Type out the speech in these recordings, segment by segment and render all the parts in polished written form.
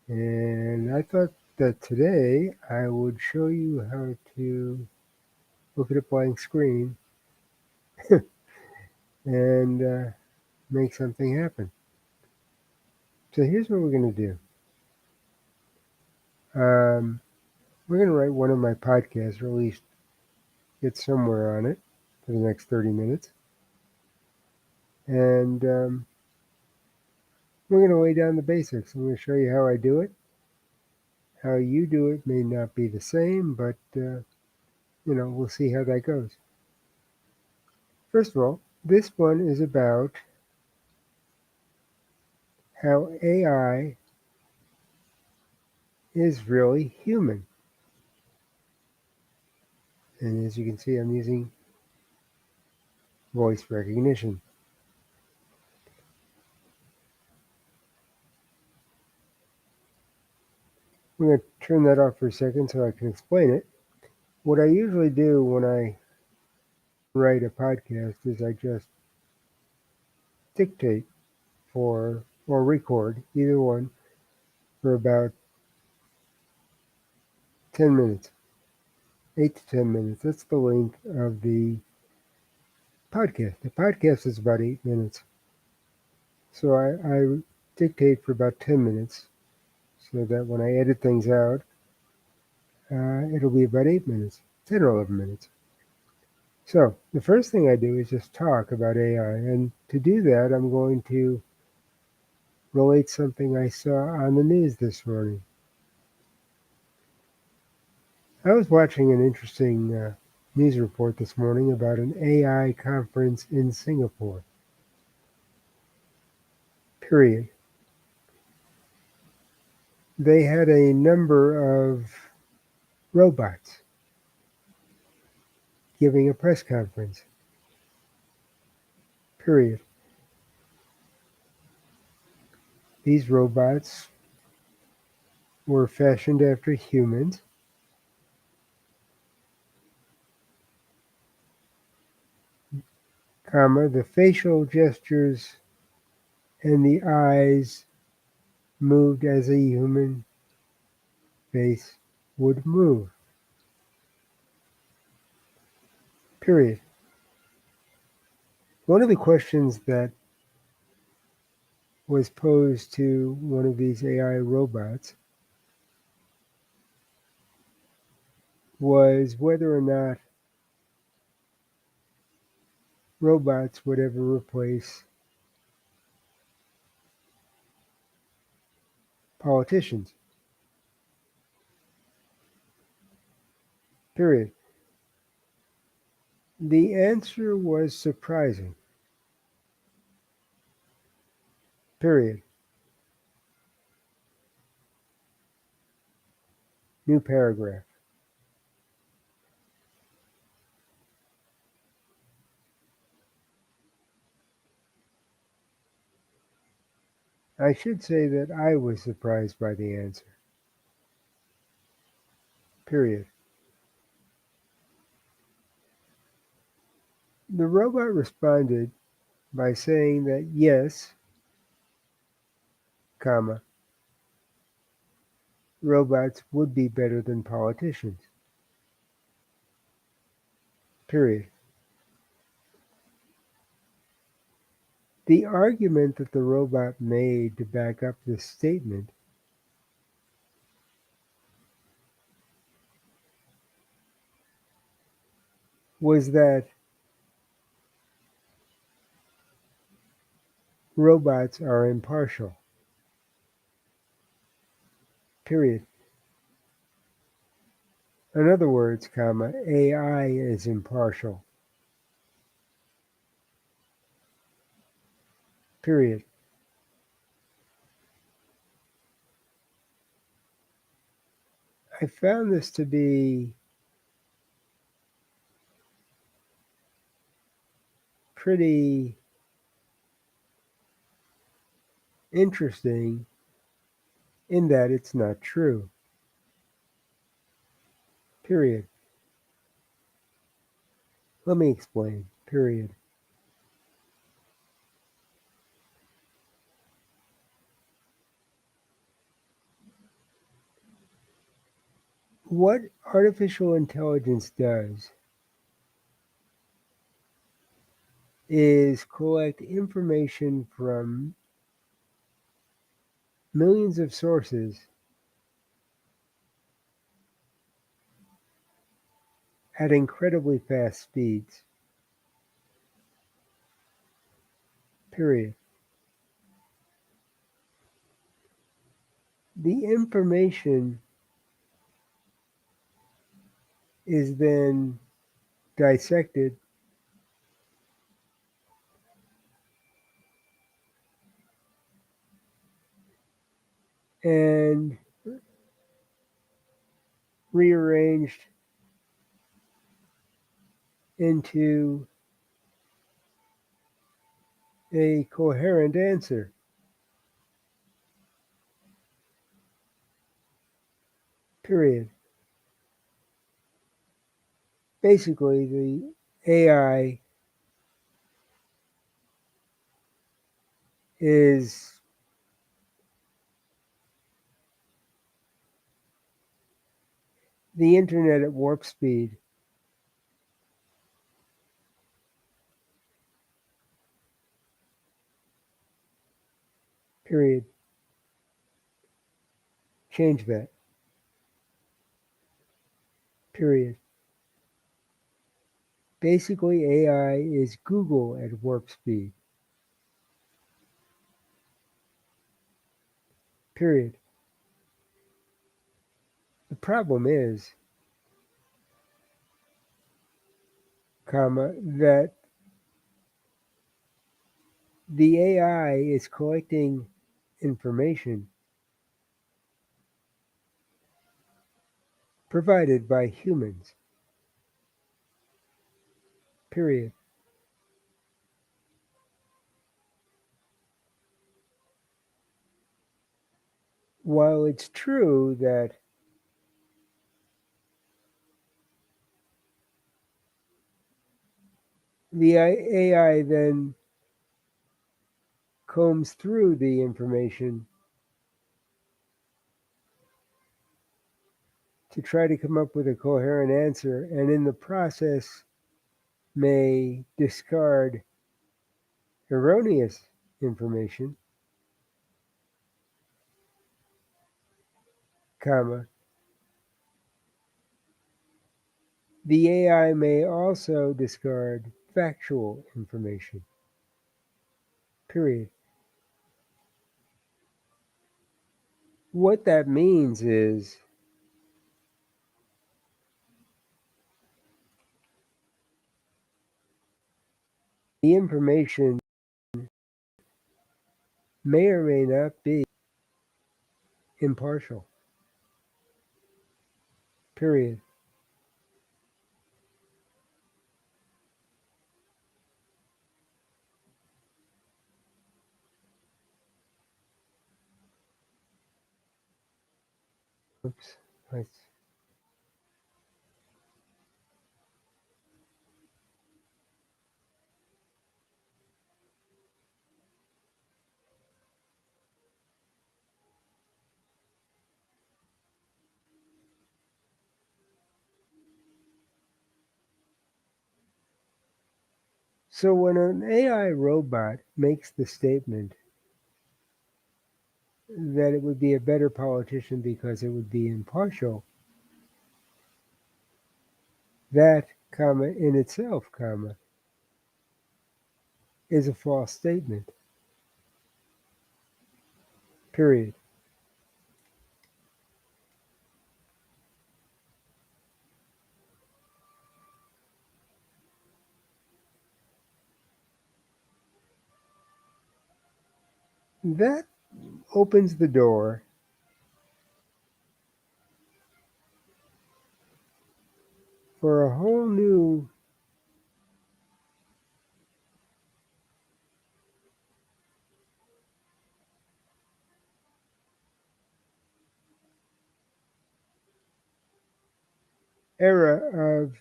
And I thought that today I would show you how to look at a blank screen and make something happen. So here's what we're going to do. We're going to write one of my podcasts, or at least get somewhere on it for the next 30 minutes. And we're going to lay down the basics. I'm going to show you how I do it. How you do it may not be the same, but we'll see how that goes. First of all, this one is about how AI is really human. And as you can see, I'm using voice recognition. I'm going to turn that off for a second so I can explain it. What I usually do when I write a podcast is I just dictate or record, either one, for about 10 minutes, 8 to 10 minutes. That's the length of the podcast. The podcast is about 8 minutes. So I dictate for about 10 minutes so that when I edit things out, it'll be about 8 minutes, 10 or 11 minutes. So the first thing I do is just talk about AI. And to do that, I'm going to relate something I saw on the news this morning. I was watching an interesting news report this morning about an AI conference in Singapore. Period. They had a number of robots giving a press conference. Period. These robots were fashioned after humans. The facial gestures and the eyes moved as a human face would move. Period. One of the questions that was posed to one of these AI robots was whether or not robots would ever replace politicians. Period. The answer was surprising. Period. New paragraph. I should say that I was surprised by the answer. Period. The robot responded by saying that yes, comma, robots would be better than politicians. Period. The argument that the robot made to back up this statement was that robots are impartial. Period. In other words, comma, AI is impartial. Period. I found this to be pretty interesting in that it's not true. Period. Let me explain. Period. What artificial intelligence does is collect information from millions of sources at incredibly fast speeds. Period. The information is then dissected and rearranged into a coherent answer. Period. Basically, the AI is the internet at warp speed. Period. Change that. Period. Basically, AI is Google at warp speed. Period. The problem is, that the AI is collecting information provided by humans. Period. While it's true that the AI then combs through the information to try to come up with a coherent answer, and in the process may discard erroneous information, comma, the AI may also discard factual information. Period. What that means is the information may or may not be impartial. Period. Oops. So when an AI robot makes the statement that it would be a better politician because it would be impartial, that, in itself, is a false statement. Period. That opens the door for a whole new era of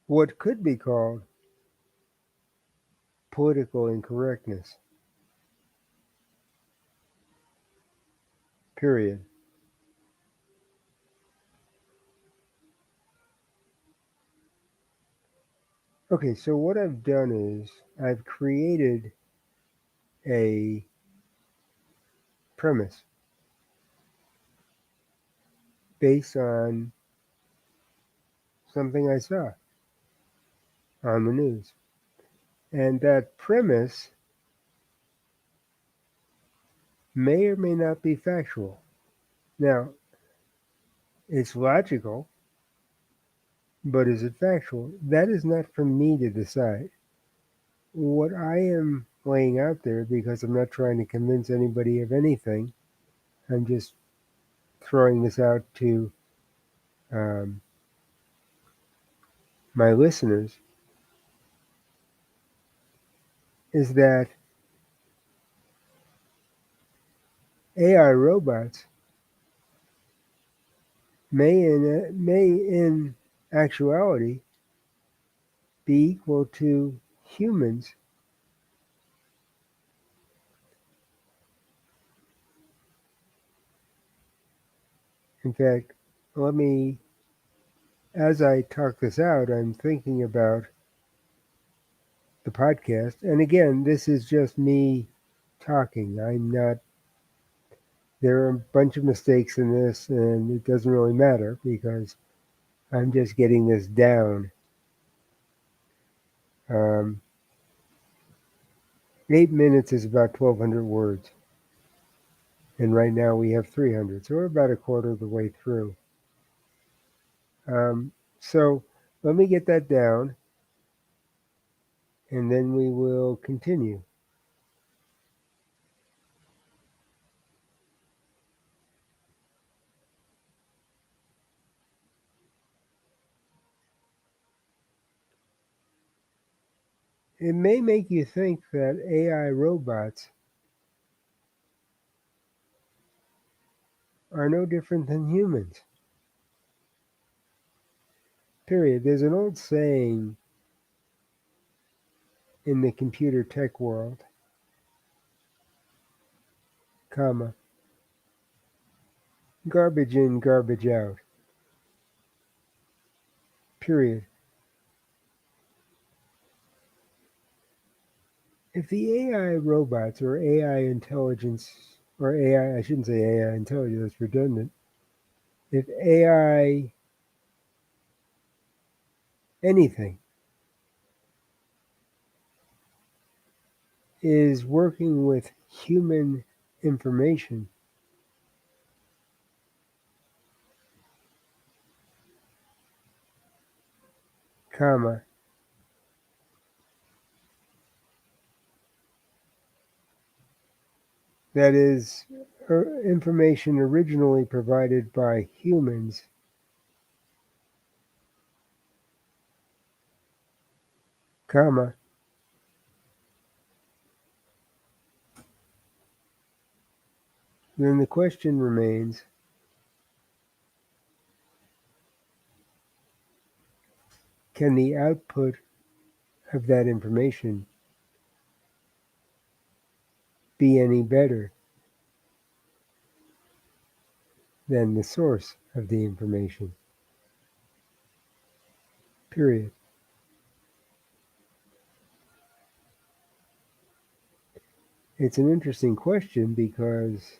what could be called political incorrectness. Period. Okay, so what I've done is I've created a premise based on something I saw on the news. And that premise may or may not be factual. Now, it's logical, but is it factual? That is not for me to decide. What I am laying out there, because I'm not trying to convince anybody of anything, I'm just throwing this out to um, my listeners, is that AI robots may in actuality be equal to humans. In fact, let me, as I talk this out, I'm thinking about the podcast. And again, this is just me talking. I'm not, there are a bunch of mistakes in this, and it doesn't really matter because I'm just getting this down. Um, 8 minutes is about 1,200 words. And right now we have 300. So we're about a quarter of the way through. So let me get that down, and then we will continue. It may make you think that AI robots are no different than humans. Period. There's an old saying in the computer tech world, comma, garbage in, garbage out. Period. If the AI robots or AI intelligence, or AI, I shouldn't say AI intelligence, that's redundant. If AI anything is working with human information, comma, that is information originally provided by humans, comma, then the question remains, can the output of that information be any better than the source of the information? Period. It's an interesting question because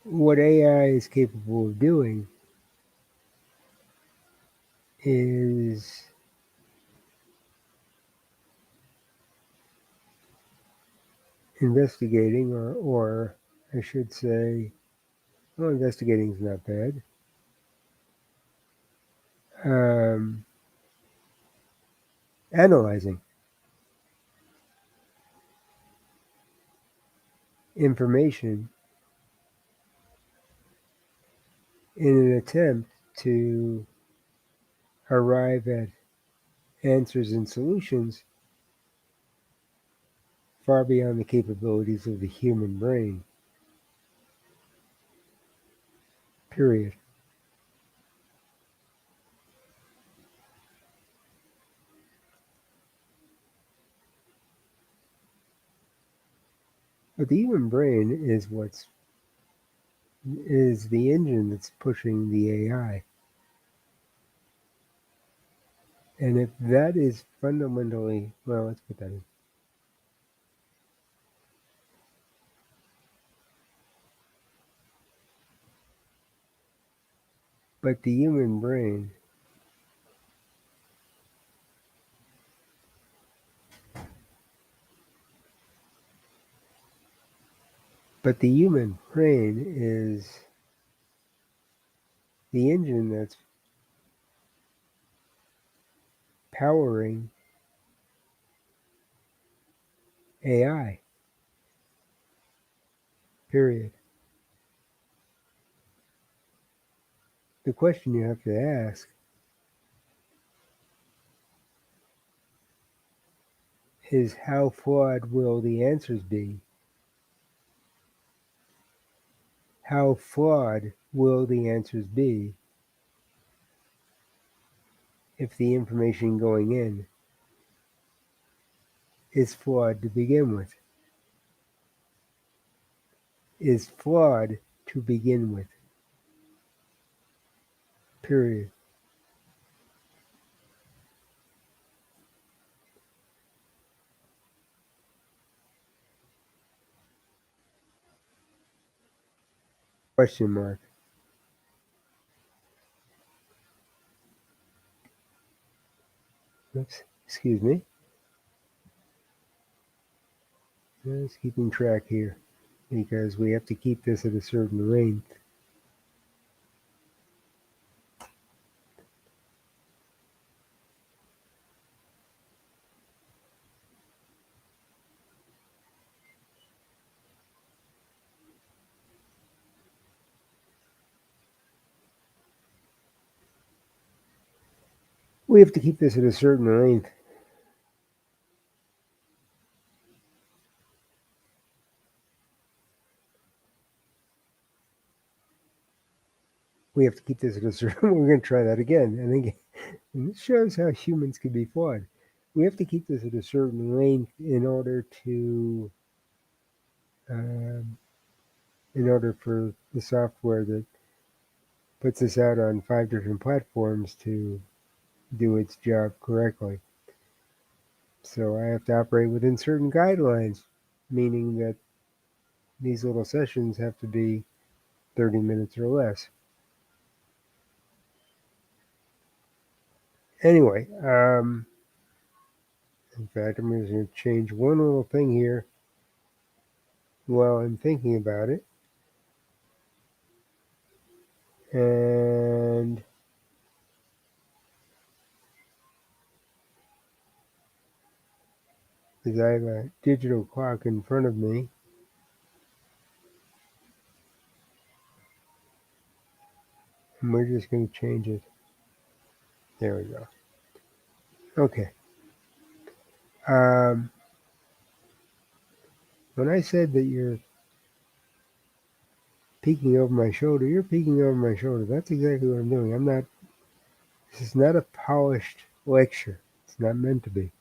what AI is capable of doing is investigating, or I should say, well, investigating is not bad. Um, Analyzing information in an attempt to arrive at answers and solutions far beyond the capabilities of the human brain. Period. But the human brain is the engine that's pushing the AI. And if that is fundamentally, well, let's put that in. But the human brain, is the engine that's powering AI, period. The question you have to ask is how flawed will the answers be? How flawed will the answers be if the information going in is flawed to begin with? Is flawed to begin with, period. Question mark. Oops, excuse me. Just keeping track here because we have to keep this at a certain length. We have to keep this at a certain length. We have to keep this at a certain. We're going to try that again. And this shows how humans can be flawed. We have to keep this at a certain length um, in order for the software that puts this out on 5 different platforms to do its job correctly. So I have to operate within certain guidelines, meaning that these little sessions have to be 30 minutes or less. Anyway, in fact, I'm just going to change one little thing here while I'm thinking about it. And because I have a digital clock in front of me, and we're just going to change it. There we go. Okay. Um, when I said that you're peeking over my shoulder, you're peeking over my shoulder. That's exactly what I'm doing. This is not a polished lecture. It's not meant to be.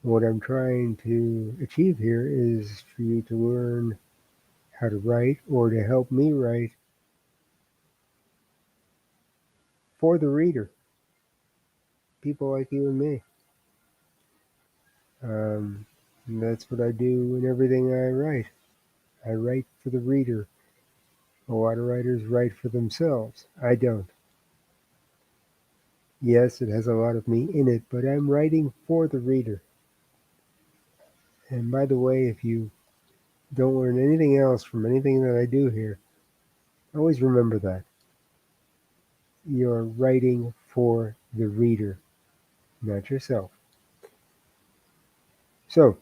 What I'm trying to achieve here is for you to learn how to write or to help me write for the reader, people like you and me. And that's what I do in everything I write. I write for the reader. A lot of writers write for themselves. I don't. Yes, it has a lot of me in it, but I'm writing for the reader. And by the way, if you don't learn anything else from anything that I do here, always remember that. You're writing for the reader, not yourself. So,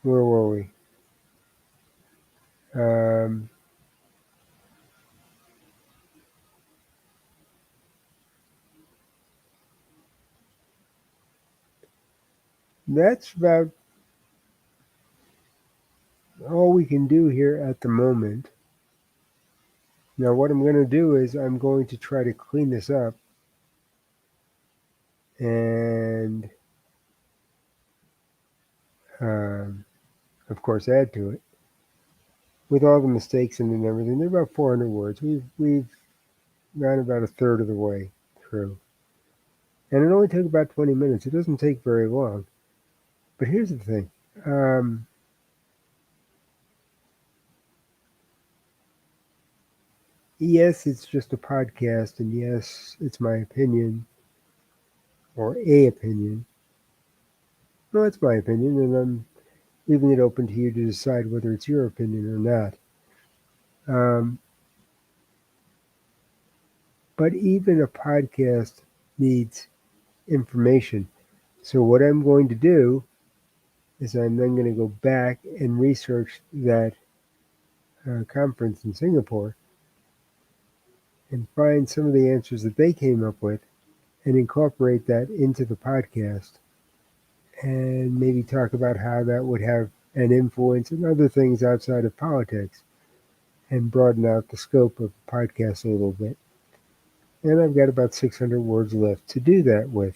where were we? Um, that's about all we can do here at the moment. Now, what I'm going to do is I'm going to try to clean this up and um, of course, add to it with all the mistakes in it and everything. They're about 400 words. We've gone about a third of the way through, and it only took about 20 minutes. It doesn't take very long. But here's the thing. Um, yes, it's just a podcast, and yes, it's my opinion or a opinion. No, it's my opinion, and I'm leaving it open to you to decide whether it's your opinion or not. Um, but even a podcast needs information. So, what I'm going to do is I'm then going to go back and research that conference in Singapore and find some of the answers that they came up with and incorporate that into the podcast and maybe talk about how that would have an influence in other things outside of politics and broaden out the scope of the podcast a little bit. And I've got about 600 words left to do that with.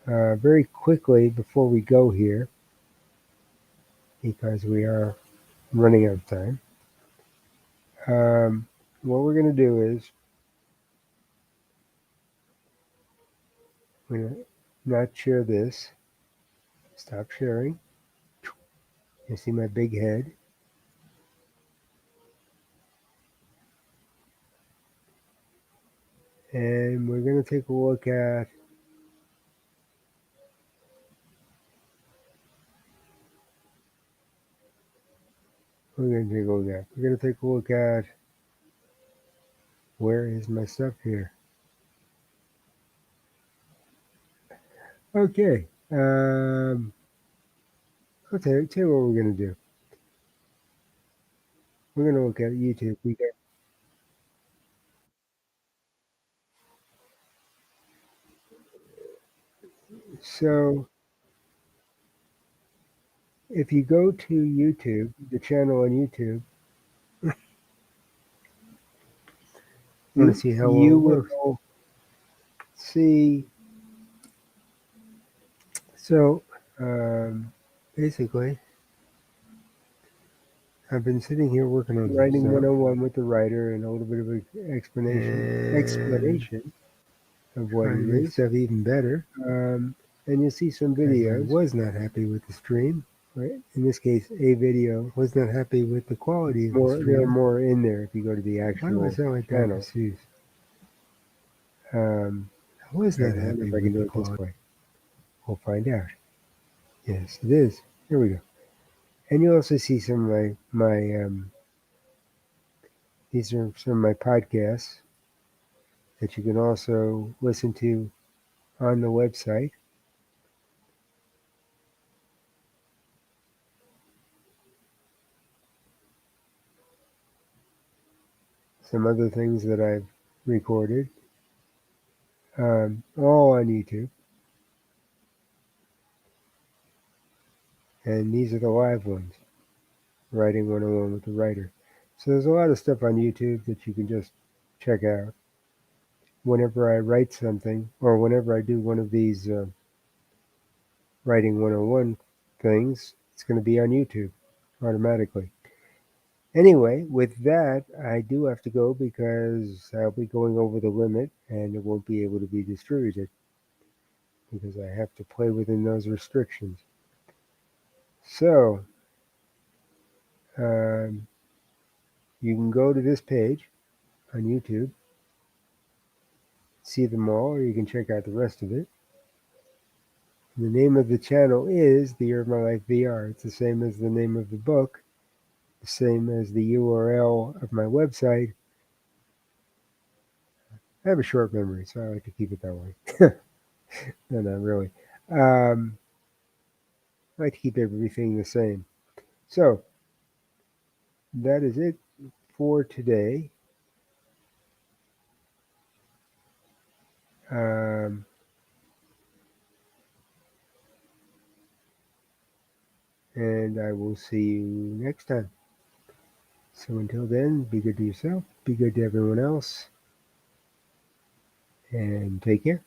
Very quickly before we go here, because we are running out of time, what we're going to do is we're going to not share this. Stop sharing. You see my big head. And we're going to take a look at we're going to take a look at where is my stuff here. Okay. I'll tell you what we're going to do. We're going to look at YouTube. So if you go to YouTube, the channel on YouTube, you want to see how well you it works. will See, so basically, I've been sitting here working on writing writing stuff 101 with the writer and a little bit of an and explanation of what trying it to make is. stuff even better. And you'll see some Because I videos. was not happy with the stream. Right? In this case, a video. Was not happy with the quality of the There are stream. more in there if you go to the Why do I actual sound like channel. Dr. Seuss? Um, I was I not wonder happy if I can with do the it this quality. way. We'll find out. Yes, it is. Here we go. And you'll also see some of these are some of my podcasts that you can also listen to on the website. Some other things that I've recorded, all on YouTube. And these are the live ones, Writing 101 with the Writer. So there's a lot of stuff on YouTube that you can just check out. Whenever I write something, or whenever I do one of these Writing 101 things, it's going to be on YouTube automatically. Anyway, with that, I do have to go because I'll be going over the limit and it won't be able to be distributed because I have to play within those restrictions. So, um, you can go to this page on YouTube, see them all, or you can check out the rest of it. The name of the channel is The Year of My Life VR. It's the same as the name of the book, the same as the URL of my website. I have a short memory, so I like to keep it that way. No, not really. Um, I like to keep everything the same. So that is it for today. Um, and I will see you next time. So until then, be good to yourself, be good to everyone else, and take care.